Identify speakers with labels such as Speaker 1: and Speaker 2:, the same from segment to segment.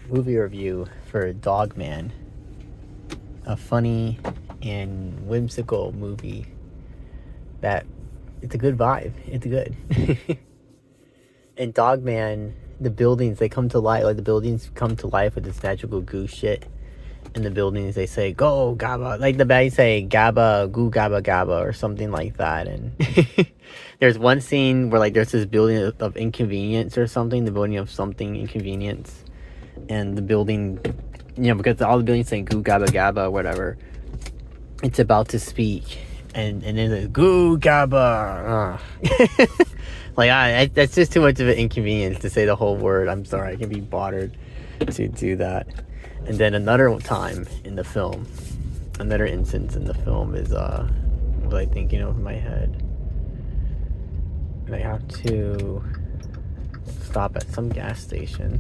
Speaker 1: movie review for Dogman, a funny and whimsical movie that it's a good vibe. It's good. And Dogman, the buildings they come to life. Like the buildings come to life with this magical goo shit. In the buildings, they say "Go Gabba," like the baddies say "Gabba, goo Gabba Gabba" or something like that. And there's one scene where like there's this building of inconvenience or something, the building of something inconvenience, and the building, because all the buildings say "Goo Gabba Gabba" or whatever, it's about to speak, and then it's "Goo Gabba." Like that's just too much of an inconvenience to say the whole word. I'm sorry, I can be bothered to do that. And then another time in the film, another instance in the film is what was I thinking of in my head? And I have to stop at some gas station.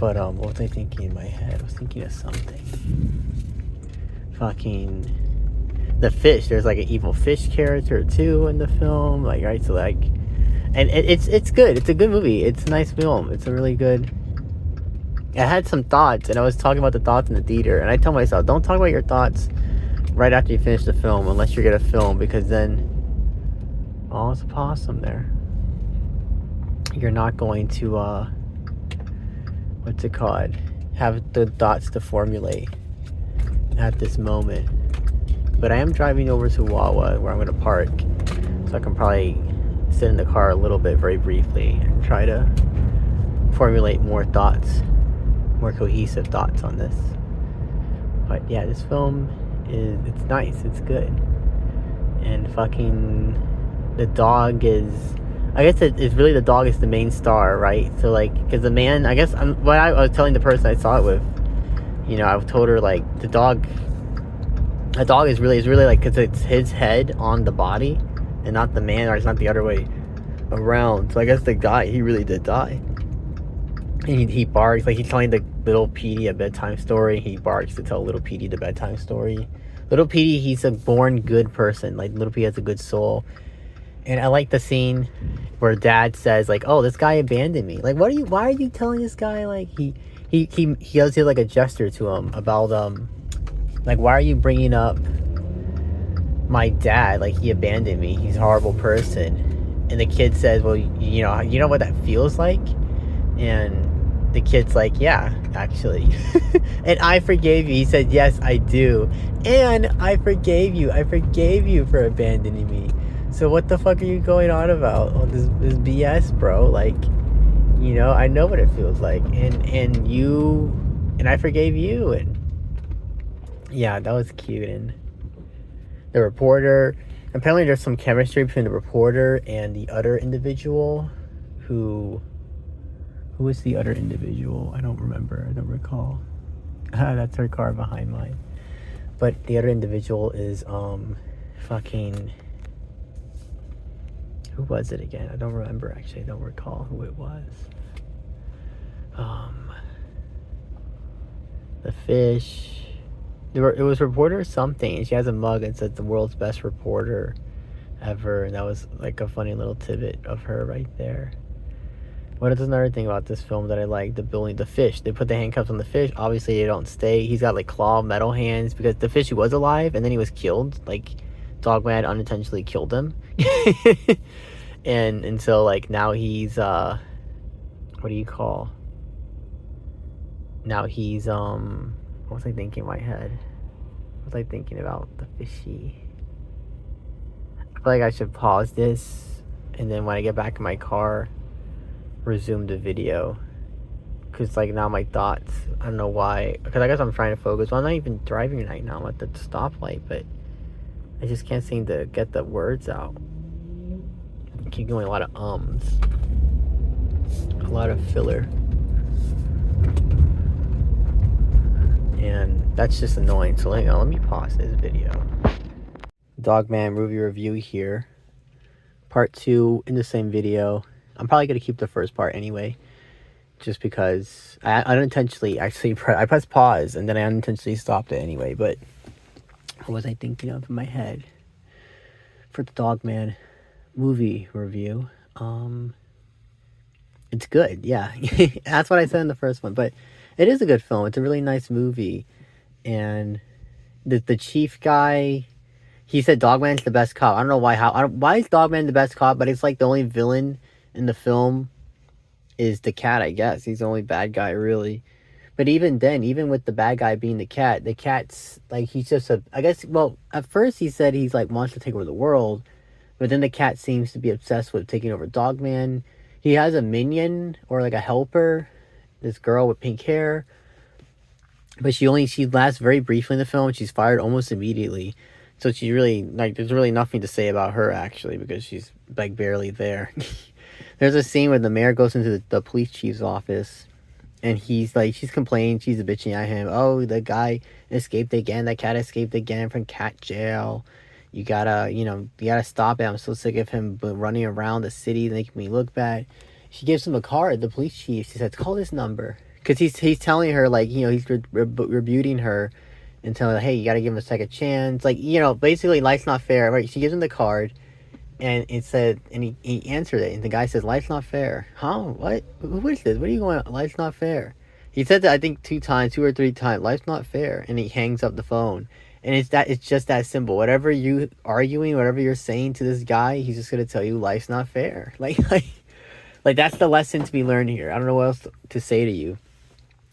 Speaker 1: But what was I thinking in my head? I was thinking of something. Fucking the fish. There's like an evil fish character too in the film. Like, right, so like, and it's good. It's a good movie. It's a nice film. It's a really good. I had some thoughts, and I was talking about the thoughts in the theater, and I tell myself, don't talk about your thoughts right after you finish the film, unless you're gonna film, because then, oh, it's a possum there. You're not going to, what's it called? Have the thoughts to formulate at this moment. But I am driving over to Wawa, where I'm gonna park, so I can probably sit in the car a little bit, very briefly, and try to formulate more thoughts. More cohesive thoughts on this. But yeah, this film it's nice, it's good. And fucking the dog is, I guess it's really the dog is the main star, right? So like, because the man, I guess I was telling the person I saw it with, I told her like the dog is really like, because it's his head on the body and not the man, or it's not the other way around. So I guess the guy, he really did die. And he barks, like he's telling the little Petey a bedtime story. He barks to tell little Petey the bedtime story. Little Petey, he's a born good person. Like, little Petey has a good soul. And I like the scene where dad says, like, oh, this guy abandoned me. Like, why are you telling this guy, like, he does like a gesture to him about, like, why are you bringing up my dad? Like, he abandoned me. He's a horrible person. And the kid says, well, you know what that feels like? And the kid's like, yeah, actually. And I forgave you. He said, yes, I do. And I forgave you. I forgave you for abandoning me. So what the fuck are you going on about? Oh, this BS, bro. Like, I know what it feels like. And I forgave you. And yeah, that was cute. And the reporter, apparently there's some chemistry between the reporter and the other individual who is the other individual? I don't remember. I don't recall. That's her car behind mine. But the other individual is fucking, who was it again? I don't remember, actually. I don't recall who it was. The fish. It was reporter something. She has a mug and said the world's best reporter ever. And that was like a funny little tidbit of her right there. What is another thing about this film that I like? The fish. They put the handcuffs on the fish. Obviously, they don't stay. He's got like claw metal hands because the fish was alive and then he was killed. Like, Dogman unintentionally killed him. and so like now he's what do you call? Now he's what was I thinking in my head? What was I thinking about the fishy? I feel like I should pause this, and then when I get back in my car, resume the video, because like now my thoughts, I don't know why, because I guess I'm trying to focus. Well, I'm not even driving right now. I'm at the stoplight, but I just can't seem to get the words out. I keep going a lot of a lot of filler, and that's just annoying. So let me pause this video. Dogman movie review here, part 2 in the same video. I'm probably gonna keep the first part anyway, just because I unintentionally actually I pressed pause and then I unintentionally stopped it anyway. But what was I thinking of in my head for the Dogman movie review? It's good, yeah. That's what I said in the first one. But It is a good film. It's a really nice movie, and the chief guy, he said Dogman's the best cop. I don't know why. Why is Dogman the best cop? But it's like the only villain in the film is the cat. I guess he's the only bad guy really. But even then, even with the bad guy being the cat's like he's just a. I guess well, at first he said he's like wants to take over the world, but then the cat seems to be obsessed with taking over Dogman. He has a minion or like a helper, this girl with pink hair, but she lasts very briefly in the film. She's fired almost immediately, so she really like there's really nothing to say about her actually because she's like barely there. There's a scene where the mayor goes into the police chief's office, and he's like she's complaining, she's bitching at him. Oh, the guy escaped again. That cat escaped again from cat jail. You gotta stop it. I'm so sick of him running around the city making me look bad. She gives him a card, the police chief. She says, call this number. Because he's telling her, like, he's rebuting her and telling her, hey, you gotta give him a second chance. Like, basically, life's not fair. Right? She gives him the card, and it said, and he answered it, and the guy says, life's not fair. Huh? What? Who is this? What are you going on? Life's not fair. He said that, I think, two or three times. Life's not fair. And he hangs up the phone. And it's just that simple. Whatever you arguing, whatever you're saying to this guy, he's just gonna tell you life's not fair. Like that's the lesson to be learned here. I don't know what else to say to you.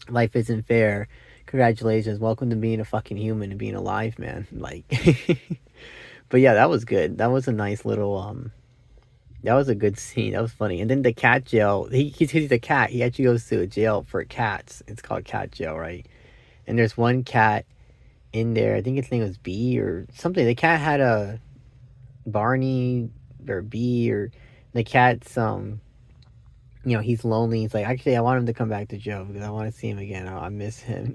Speaker 1: Life isn't fair. Congratulations, welcome to being a fucking human and being alive, man. Like, but yeah, that was good. That was a nice little That was a good scene. That was funny. And then the cat jail. He's a cat. He actually goes to a jail for cats. It's called cat jail, right? And there's one cat in there. I think its name was B or something. The cat had a Barney or B or the cat's he's lonely. He's like, actually, I want him to come back to Joe because I want to see him again. I miss him.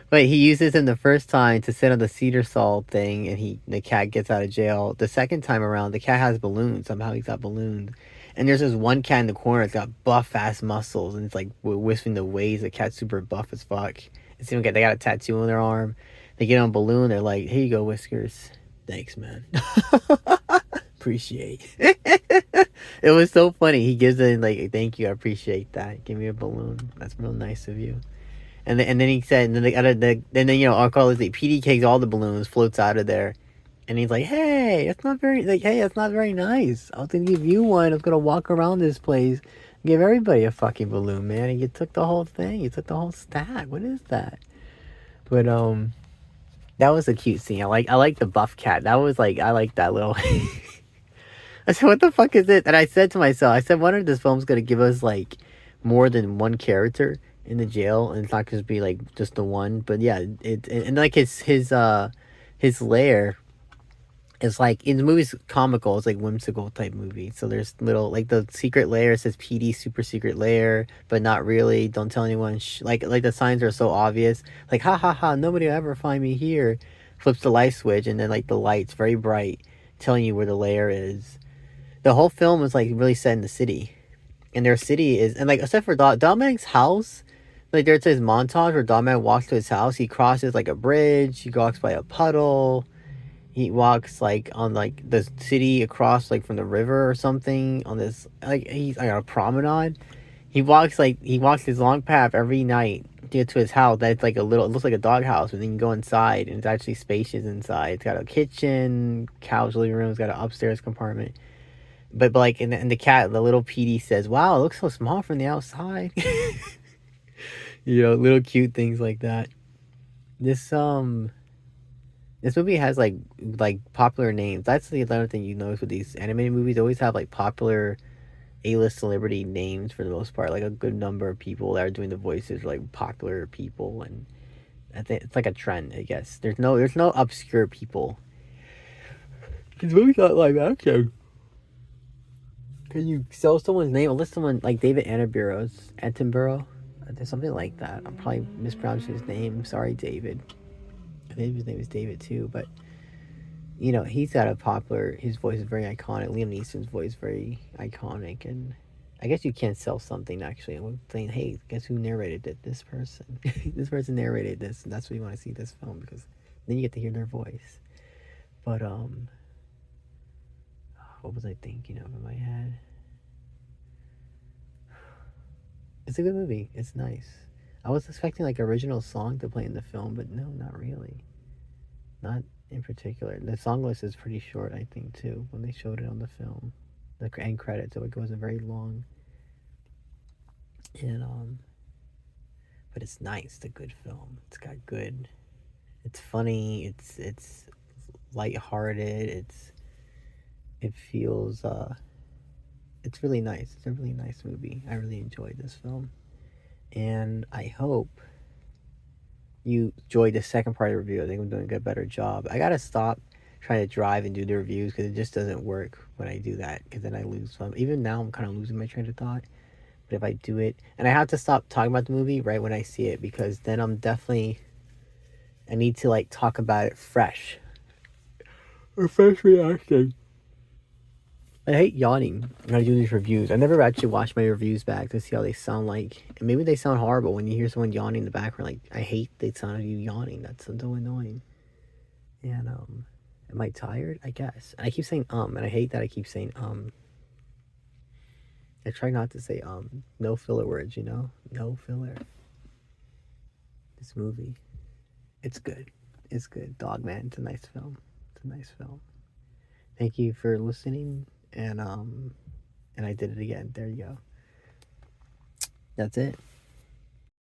Speaker 1: But he uses him the first time to sit on the cedar saw thing, and the cat gets out of jail. The second time around, the cat has balloons. Somehow he's got balloons. And there's this one cat in the corner that's got buff ass muscles, and it's like whistling the waves. The cat's super buff as fuck. They got a tattoo on their arm. They get on a balloon. They're like, "Here you go, Whiskers. Thanks, man. Appreciate." It was so funny. He gives it like, "Thank you, I appreciate that. Give me a balloon. That's real nice of you." And then he said, and then I'll call it PD takes all the balloons, floats out of there, and he's like, "Hey, that's not very nice. I was gonna give you one. I was gonna walk around this place, give everybody a fucking balloon, man. And you took the whole thing. You took the whole stack. What is that?" But that was a cute scene. I like the buff cat. That was like I like that little. I said, "What the fuck is it?" And I said to myself, I said, "Wonder if this film's gonna give us like more than one character in the jail, and it's not gonna be like just the one." But yeah, and like his lair is like in the movie's comical. It's like whimsical type movie. So there's little like the secret lair says PD super secret lair, but not really. Don't tell anyone. Like the signs are so obvious. Like ha ha ha, nobody will ever find me here. Flips the light switch, and then like the light's very bright, telling you where the lair is. The whole film is like really set in the city, and their city is, and like except for Dominic's house, like there's this montage where Dominic walks to his house. He crosses like a bridge. He walks by a puddle. He walks like on like the city across like from the river or something on this like he's like on a promenade. He walks this long path every night to get to his house. That's like it looks like a doghouse, but then you can go inside and it's actually spacious inside. It's got a kitchen, couch, living room. It's got an upstairs compartment. But like in the cat, the little PD says, "Wow, it looks so small from the outside." Little cute things like that. This this movie has like popular names. That's the other thing you notice with these animated movies. They always have like popular A-list celebrity names for the most part. Like a good number of people that are doing the voices are like popular people, and I think it's like a trend. I guess there's no obscure people. This movie's not live action. Can you sell someone's name? Unless someone like David Attenborough, something like that. I'm probably mispronouncing his name. Sorry, David. I think his name is David too, but he's got a popular. His voice is very iconic. Liam Neeson's voice is very iconic, and I guess you can't sell something actually. I'm saying, hey, guess who narrated it? This person. This person narrated this, and that's what you want to see this film because then you get to hear their voice. But what was I thinking of in my head? It's a good movie. It's nice. I was expecting like original song to play in the film, but no, not really. Not in particular. The song list is pretty short, I think, too, when they showed it on the film. The end credits, so it wasn't very long. And but it's nice. It's a good film. It's got good. It's funny. It's lighthearted. It feels it's really nice. It's a really nice movie. I really enjoyed this film, and I hope you enjoyed the second part of the review. I think I'm doing a better job. I gotta stop trying to drive and do the reviews because it just doesn't work when I do that. Because then I lose some. Even now, I'm kind of losing my train of thought. But if I do it, and I have to stop talking about the movie right when I see it because then I need to like talk about it fresh. A fresh reaction. I hate yawning when I do these reviews. I never actually watch my reviews back to see how they sound like. And maybe they sound horrible when you hear someone yawning in the background. Like, I hate the sound of you yawning. That's so annoying. And, am I tired? I guess. And I keep saying, and I hate that I keep saying, I try not to say, no filler words, you know? No filler. This movie, it's good. It's good. Dogman, it's a nice film. It's a nice film. Thank you for listening. And I did it again. There you go. That's it.